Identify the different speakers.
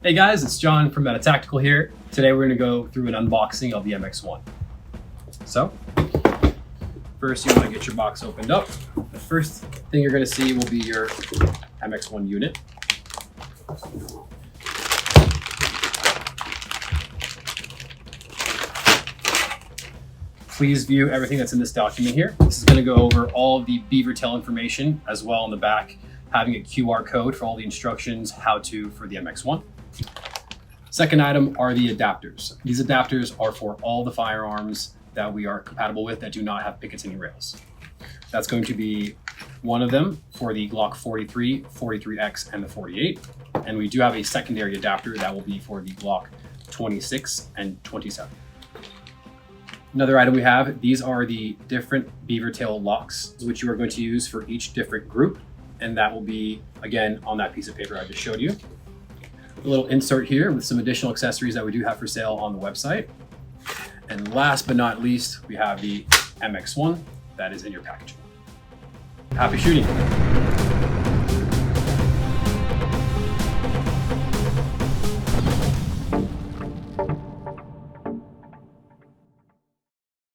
Speaker 1: Hey guys, it's John from Meta Tactical here. Today we're going to go through an unboxing of the MX-1. So, first you want to get your box opened up. The first thing you're going to see will be your MX-1 unit. Please view everything that's in this document here. This is going to go over all of the beaver tail information, as well in the back, having a QR code for all the instructions, how to for the MX-1. Second item are the adapters. These adapters are for all the firearms that we are compatible with that do not have Picatinny rails. That's going to be one of them for the Glock 43, 43X, and the 48. And we do have a secondary adapter that will be for the Glock 26 and 27. Another item we have, these are the different beaver tail locks, which you are going to use for each different group. And that will be, again, on that piece of paper I just showed you. A little insert here with some additional accessories that we do have for sale on the website. And last but not least, we have the MX-1 that is in your packaging. Happy shooting.